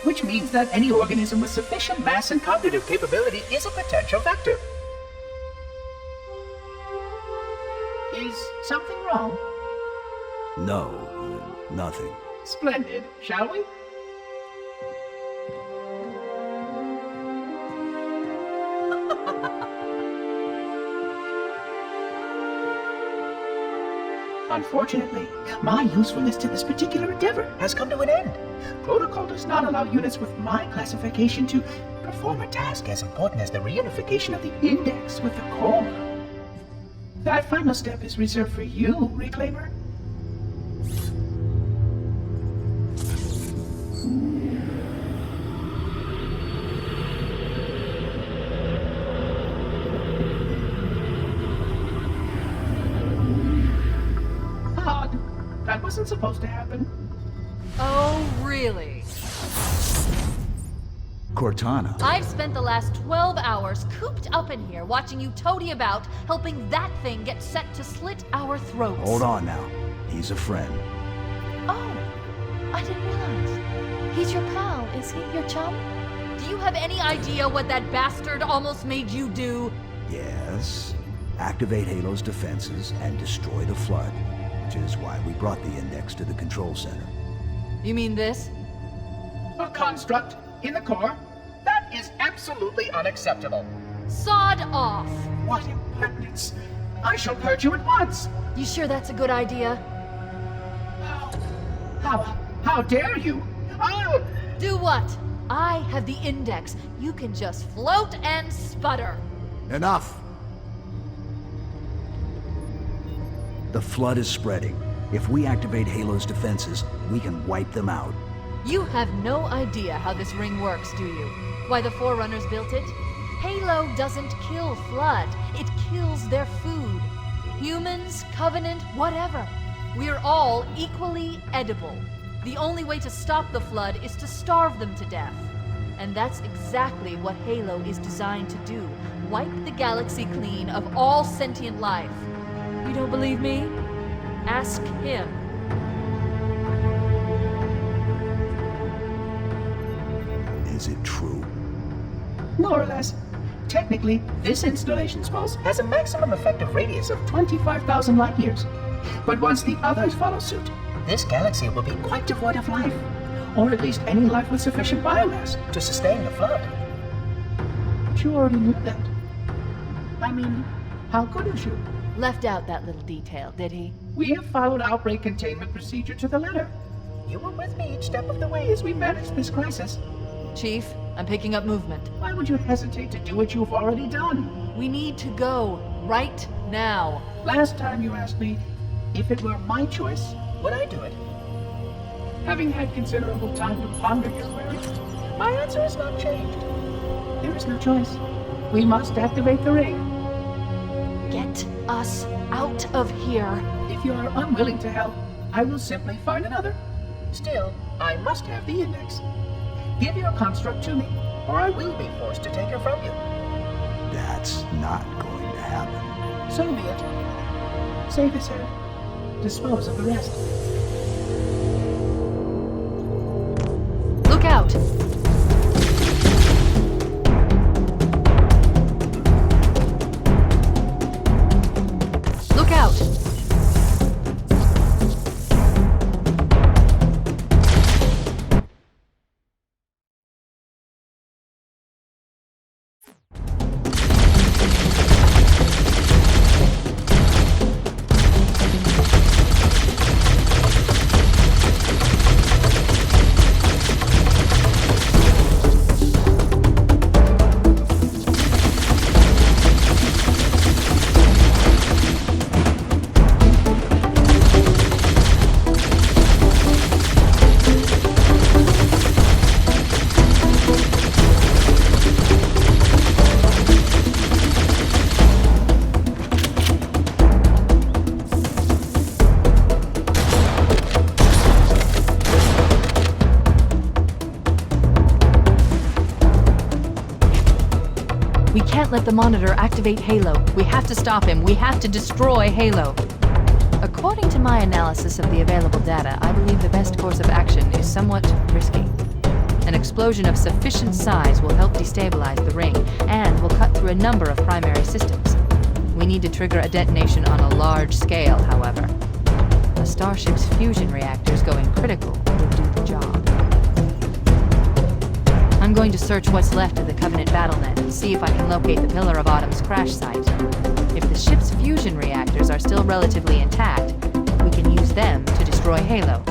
which means that any organism with sufficient mass and cognitive capability is a potential vector. Is something wrong? No, nothing. Splendid, shall we? Unfortunately, my usefulness to this particular endeavor has come to an end. Protocol does not allow units with my classification to perform a task as important as the reunification of the index with the core. That final step is reserved for you, Reclaimer. Odd. That wasn't supposed to happen. Oh, really? Cortana. I've spent the last 12 hours cooped up in here watching you toady about, helping that thing get set to slit our throats. Hold on now. He's a friend. Oh, I didn't realize. He's your pal, is he? Your chum? Do you have any idea what that bastard almost made you do? Yes. Activate Halo's defenses and destroy the Flood, which is why we brought the index to the control center. You mean this? A construct in the core? That is absolutely unacceptable. Sod off! What impertinence! I shall purge you at once! You sure that's a good idea? How dare you? I'll... Do what? I have the index. You can just float and sputter. Enough! The Flood is spreading. If we activate Halo's defenses, we can wipe them out. You have no idea how this ring works, do you? Why the Forerunners built it? Halo doesn't kill Flood. It kills their food. Humans, Covenant, whatever. We're all equally edible. The only way to stop the Flood is to starve them to death. And that's exactly what Halo is designed to do. Wipe the galaxy clean of all sentient life. You don't believe me? Ask him. Is it true? More or less. Technically, this installation's pulse has a maximum effective radius of 25,000 light years. But once the others follow suit, this galaxy will be quite devoid of life. Or at least any life with sufficient biomass to sustain the Flood. But you already knew that. I mean, how couldn't you? Left out that little detail, did he? We have followed outbreak containment procedure to the letter. You were with me each step of the way as we managed this crisis. Chief, I'm picking up movement. Why would you hesitate to do what you've already done? We need to go right now. Last time you asked me, if it were my choice, would I do it? Having had considerable time to ponder your query, my answer has not changed. There is no choice. We must activate the ring. Get us out of here. If you are unwilling to help, I will simply find another. Still, I must have the index. Give your construct to me, or I will be forced to take her from you. That's not going to happen. So be it. Save his head. Dispose of the rest. Look out! Look out! Let the monitor activate Halo. We have to stop him. We have to destroy Halo. According to my analysis of the available data, I believe the best course of action is somewhat risky. An explosion of sufficient size will help destabilize the ring and will cut through a number of primary systems. We need to trigger a detonation on a large scale, however. A starship's fusion reactors going critical would do the job. I'm going to search what's left of the Covenant BattleNet and see if I can locate the Pillar of Autumn's crash site. If the ship's fusion reactors are still relatively intact, we can use them to destroy Halo.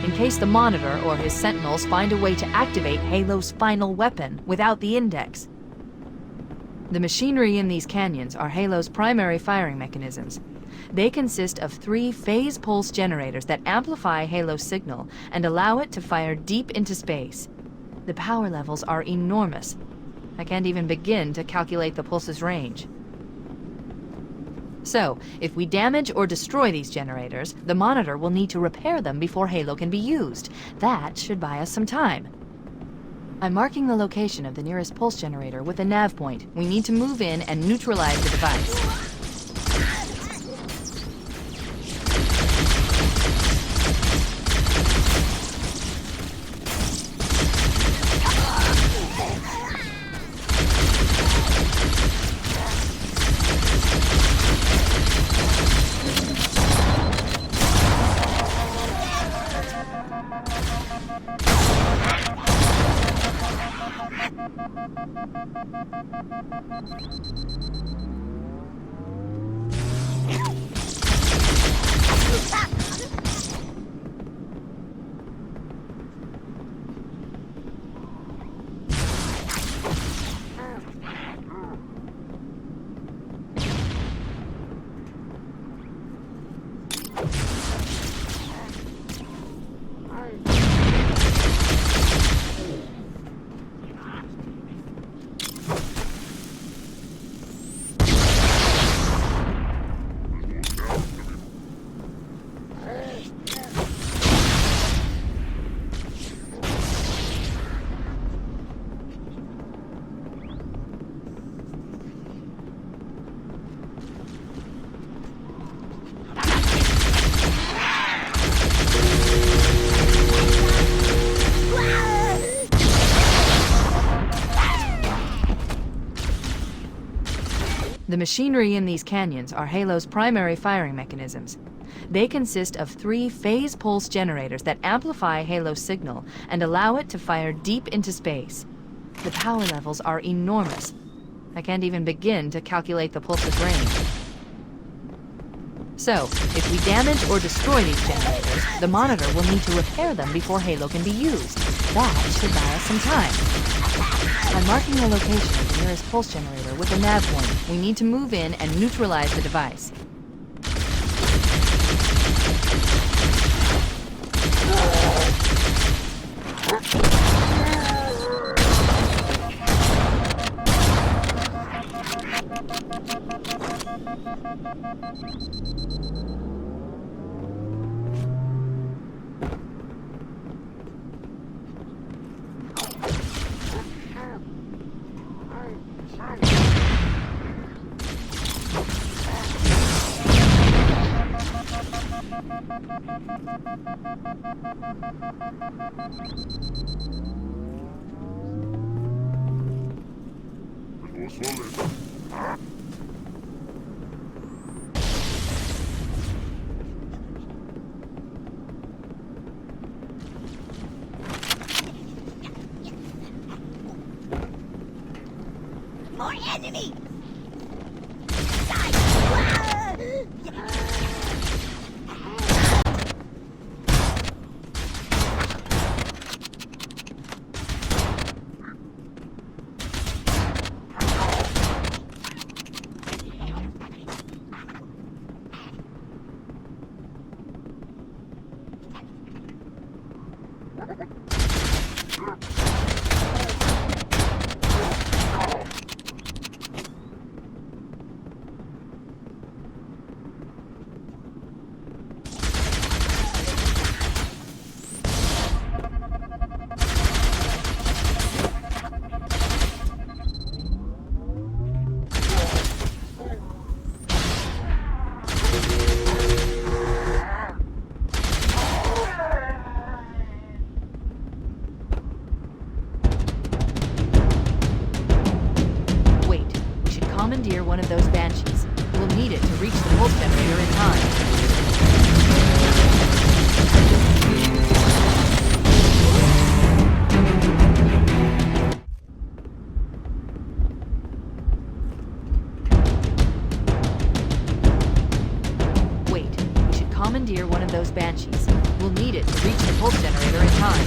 In case the Monitor or his Sentinels find a way to activate Halo's final weapon without the Index. The machinery in these canyons are Halo's primary firing mechanisms. They consist of 3 phase pulse generators that amplify Halo's signal and allow it to fire deep into space. The power levels are enormous. I can't even begin to calculate the pulse's range. So, if we damage or destroy these generators, the Monitor will need to repair them before Halo can be used. That should buy us some time. I'm marking the location of the nearest pulse generator with a nav point. We need to move in and neutralize the device. The machinery in these canyons are Halo's primary firing mechanisms. They consist of 3 phase pulse generators that amplify Halo's signal and allow it to fire deep into space. The power levels are enormous. I can't even begin to calculate the pulse's range. So, if we damage or destroy these generators, the monitor will need to repair them before Halo can be used. That should buy us some time. I'm marking the location of the nearest pulse generator with a nav point. We need to move in and neutralize the device. More enemy! Commandeer one of those Banshees. We'll need it to reach the pulse generator in time. Wait, we should commandeer one of those Banshees. We'll need it to reach the pulse generator in time.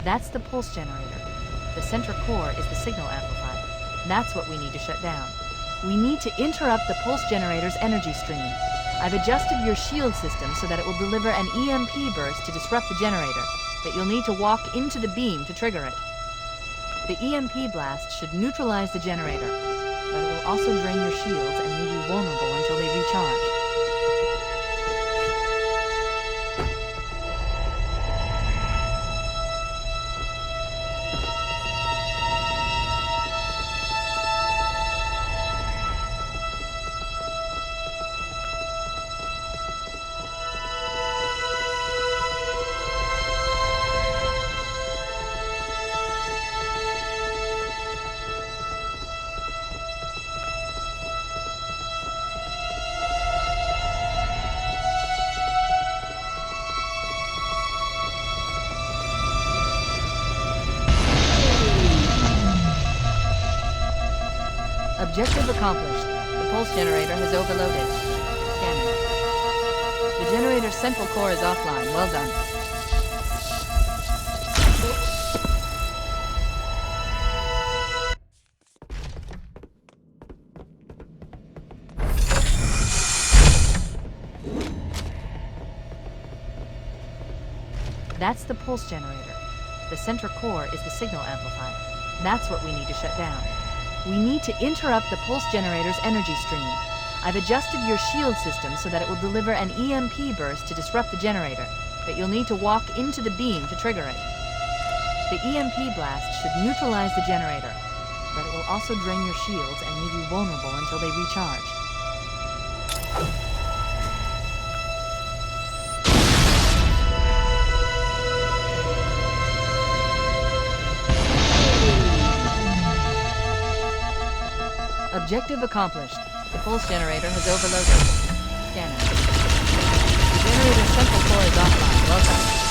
That's the pulse generator. The center core is the signal amplifier. That's what we need to shut down. We need to interrupt the pulse generator's energy stream. I've adjusted your shield system so that it will deliver an EMP burst to disrupt the generator, but you'll need to walk into the beam to trigger it. The EMP blast should neutralize the generator, but it will also drain your shields and leave you vulnerable until they recharge. Objective accomplished. The pulse generator has overloaded. Scanning. The generator's central core is offline. Well done. That's the pulse generator. The center core is the signal amplifier. That's what we need to shut down. We need to interrupt the pulse generator's energy stream. I've adjusted your shield system so that it will deliver an EMP burst to disrupt the generator, but you'll need to walk into the beam to trigger it. The EMP blast should neutralize the generator, but it will also drain your shields and leave you vulnerable until they recharge. Objective accomplished. The pulse generator has overloaded. Scanning. The generator's central core is offline. Well done.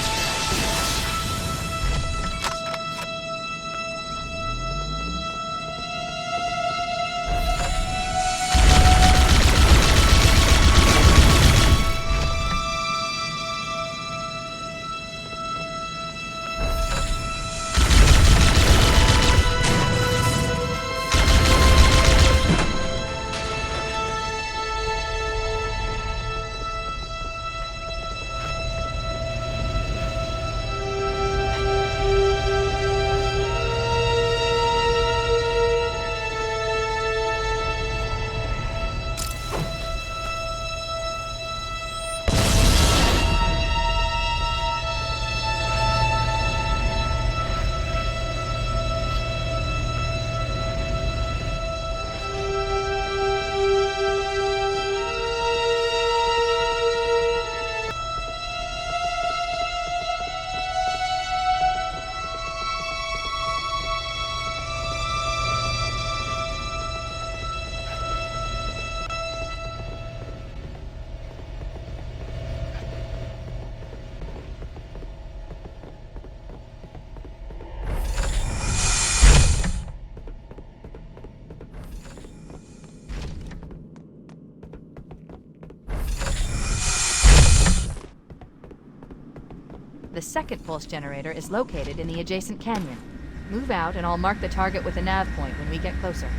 The second pulse generator is located in the adjacent canyon. Move out and I'll mark the target with a nav point when we get closer.